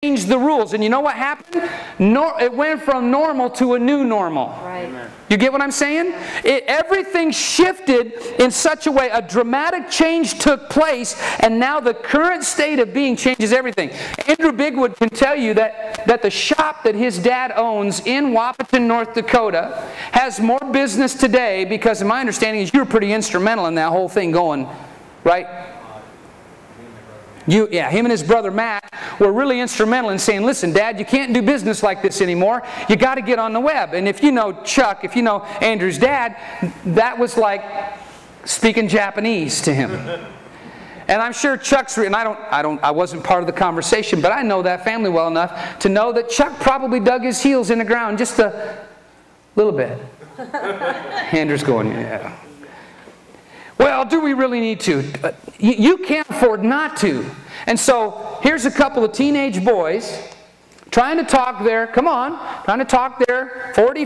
changed the rules. And you know what happened? It went from normal to a new normal. Right. You get what I'm saying? Everything shifted in such a way, a dramatic change took place, and now the current state of being changes everything. Andrew Bigwood can tell you that the shop that his dad owns in Wahpeton, North Dakota, has more business today because, my understanding is, you were pretty instrumental in that whole thing going, right? Him and his brother Matt were really instrumental in saying, listen, Dad, you can't do business like this anymore. You got to get on the web. And if you know Chuck, if you know Andrew's dad, that was like speaking Japanese to him. And I'm sure Chuck's, and I wasn't part of the conversation, but I know that family well enough to know that Chuck probably dug his heels in the ground just a little bit. Andrew's going, yeah. Well, do we really need to? You can't afford not to. And so, here's a couple of teenage boys trying to talk their 40,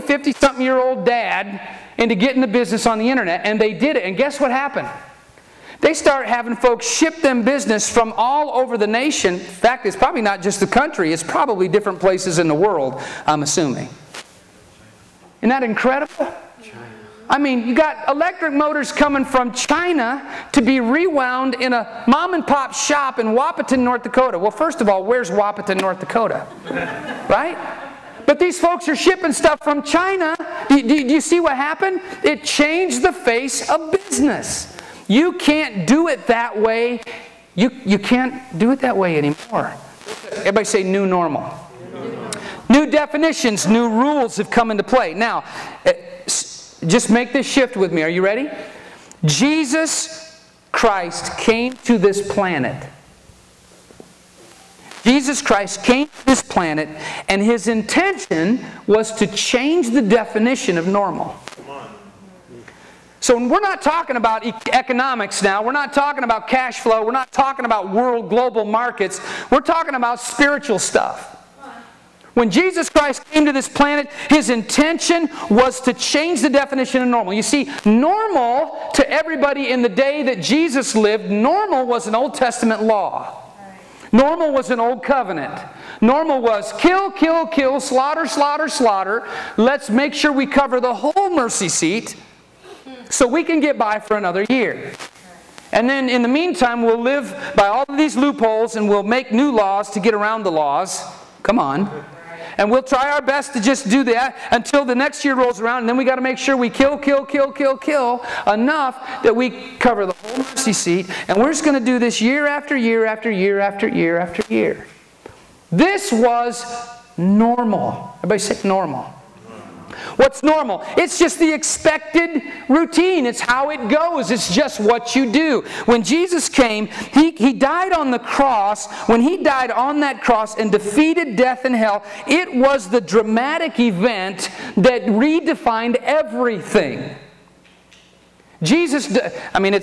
50-something-year-old dad into getting the business on the internet. And they did it. And guess what happened? They start having folks ship them business from all over the nation. In fact, it's probably not just the country. It's probably different places in the world, I'm assuming. Isn't that incredible? I mean, you got electric motors coming from China to be rewound in a mom-and-pop shop in Wahpeton, North Dakota. Well, first of all, where's Wahpeton, North Dakota? Right? But these folks are shipping stuff from China. Do you see what happened? It changed the face of business. You can't do it that way. You can't do it that way anymore. Everybody say new normal. New definitions, new rules have come into play. Now, just make this shift with me. Are you ready? Jesus Christ came to this planet. Jesus Christ came to this planet, and His intention was to change the definition of normal. So we're not talking about economics now. We're not talking about cash flow. We're not talking about world global markets. We're talking about spiritual stuff. When Jesus Christ came to this planet, His intention was to change the definition of normal. You see, normal to everybody in the day that Jesus lived, normal was an Old Testament law. Normal was an Old Covenant. Normal was kill, kill, kill, slaughter, slaughter, slaughter. Let's make sure we cover the whole mercy seat so we can get by for another year. And then in the meantime, we'll live by all of these loopholes and we'll make new laws to get around the laws. Come on. And we'll try our best to just do that until the next year rolls around. And then we got to make sure we kill, kill, kill, kill, kill enough that we cover the whole mercy seat. And we're just going to do this year after year after year after year after year. This was normal. Everybody say normal. What's normal? It's just the expected routine. It's how it goes. It's just what you do. When Jesus came, He died on the cross. When He died on that cross and defeated death and hell, it was the dramatic event that redefined everything. Jesus, I mean,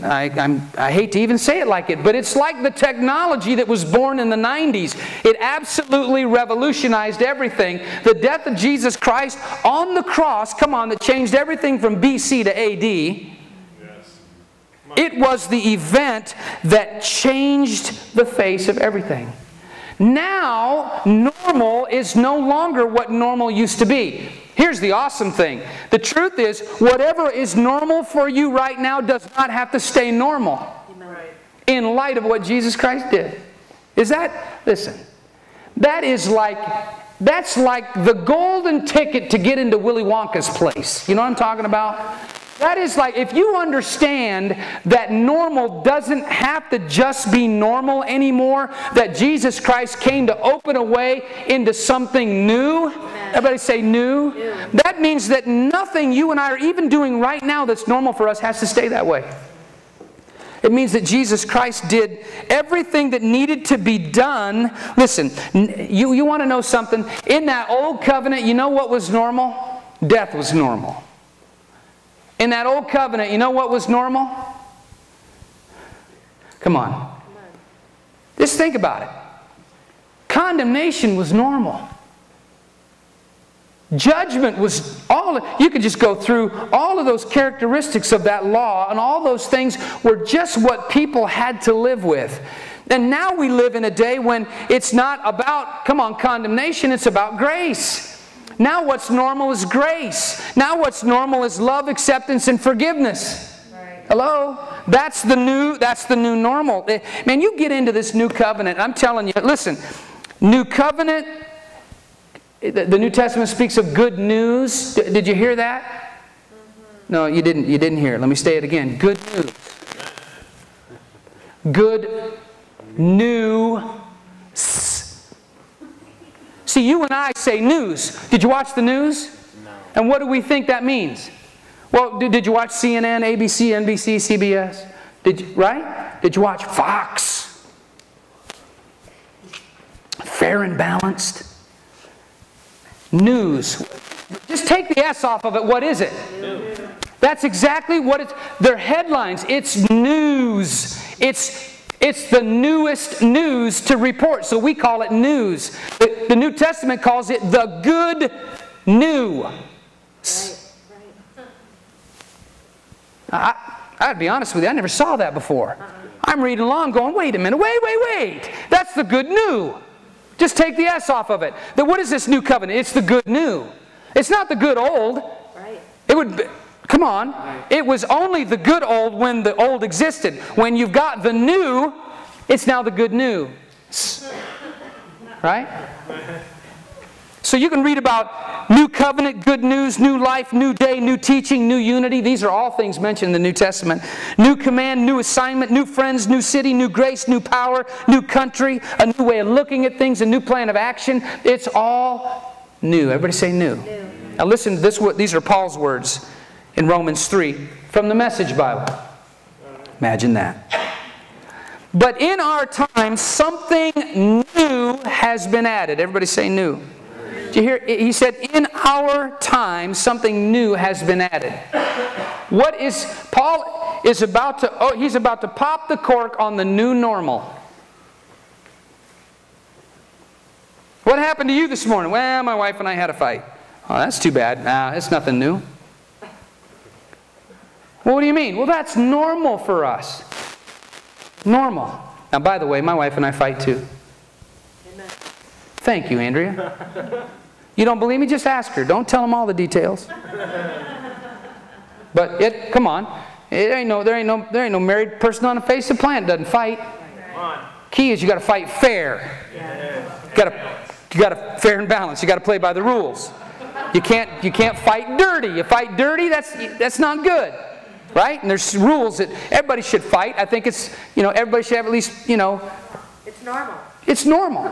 I hate to even say it like it, but it's like the technology that was born in the 90s. It absolutely revolutionized everything. The death of Jesus Christ on the cross, come on, that changed everything from BC to AD. Yes. It was the event that changed the face of everything. Now, normal is no longer what normal used to be. Here's the awesome thing. The truth is, whatever is normal for you right now does not have to stay normal. Right. In light of what Jesus Christ did. Is that, listen, that's like the golden ticket to get into Willy Wonka's place. You know what I'm talking about? That is like, if you understand that normal doesn't have to just be normal anymore, that Jesus Christ came to open a way into something new. Everybody say new. That means that nothing you and I are even doing right now that's normal for us has to stay that way. It means that Jesus Christ did everything that needed to be done. Listen, you want to know something? In that old covenant, you know what was normal? Death was normal. In that old covenant, you know what was normal? Come on. Just think about it. Condemnation was normal. Judgment was you could just go through all of those characteristics of that law, and all those things were just what people had to live with. And now we live in a day when it's not about, come on, condemnation, it's about grace. Now what's normal is grace. Now what's normal is love, acceptance, and forgiveness. Right. Hello? That's the new normal. Man, you get into this new covenant, I'm telling you, listen, new covenant, the New Testament speaks of good news. Did you hear that? No, you didn't hear it. Let me say it again. Good news. Good news. See, you and I say news. Did you watch the news? No. And what do we think that means? Well, did you watch CNN, ABC, NBC, CBS? Right? Did you watch Fox? Fair and balanced. News. Just take the S off of it. What is it? News. That's exactly what it's. They're headlines. It's news. It's the newest news to report. So we call it news. The New Testament calls it the good news. Right. I'd be honest with you, I never saw that before. I'm reading along going, wait a minute, wait. That's the good new. Just take the S off of it. What is this new covenant? It's the good new. It's not the good old. Right. It would be, come on. It was only the good old when the old existed. When you've got the new, it's now the good new. Right? So you can read about new covenant, good news, new life, new day, new teaching, new unity. These are all things mentioned in the New Testament. New command, new assignment, new friends, new city, new grace, new power, new country, a new way of looking at things, a new plan of action. It's all new. Everybody say new. Now listen to this. These are Paul's words in Romans 3 from the Message Bible. Imagine that. But in our time, something new has been added. Everybody say new. Did you hear? He said, in our time, something new has been added. What is, Paul is about to, he's about to pop the cork on the new normal. What happened to you this morning? Well, my wife and I had a fight. Oh, that's too bad. Nah, it's nothing new. Well, what do you mean? Well, that's normal for us. Normal. Now, by the way, my wife and I fight too. Amen. Thank you, Andrea. You don't believe me? Just ask her. Don't tell them all the details. But come on. There ain't no married person on the face of the planet that doesn't fight. Key is you got to fight fair. You got to fair and balanced. You got to play by the rules. You can't fight dirty. You fight dirty, that's not good. Right? And there's rules that everybody should fight. I think it's, everybody should have at least, It's normal. It's normal.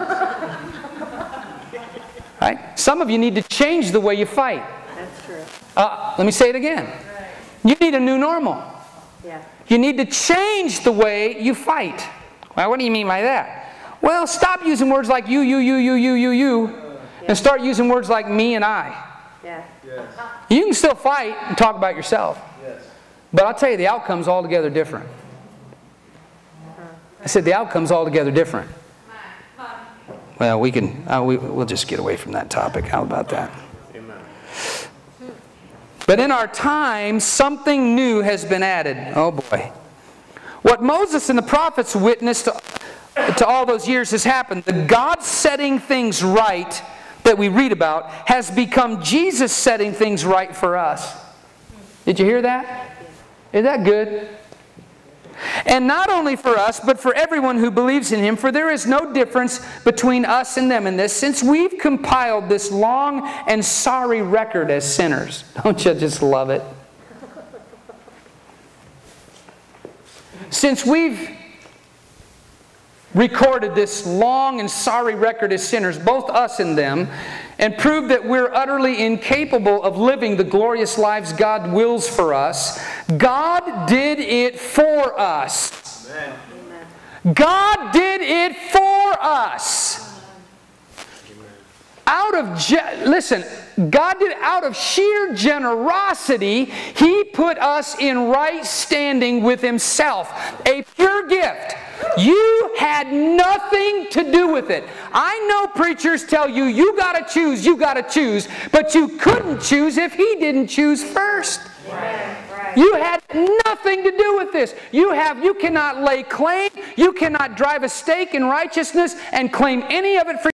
Right? Some of you need to change the way you fight. That's true. Let me say it again. Right. You need a new normal. Yeah. You need to change the way you fight. Well, what do you mean by that? Well, stop using words like you, and start using words like me and I. Yeah. Yes. You can still fight and talk about yourself. Yes. But I'll tell you, the outcome's altogether different. I said the outcome's altogether different. Well, we'll just get away from that topic. How about that? Amen. But in our time, something new has been added. Oh boy. What Moses and the prophets witnessed to all those years has happened. The God setting things right that we read about has become Jesus setting things right for us. Did you hear that? Is that good? And not only for us, but for everyone who believes in Him, for there is no difference between us and them in this, since we've compiled this long and sorry record as sinners. Don't you just love it? Since we've recorded this long and sorry record as sinners, both us and them, and proved that we're utterly incapable of living the glorious lives God wills for us, God did it for us. Amen. God did it for us. Listen, God did it out of sheer generosity. He put us in right standing with Himself. A pure gift. You had nothing to do with it. I know preachers tell you, you got to choose, but you couldn't choose if He didn't choose first. Right. You had nothing to do with this. You cannot lay claim, you cannot drive a stake in righteousness and claim any of it for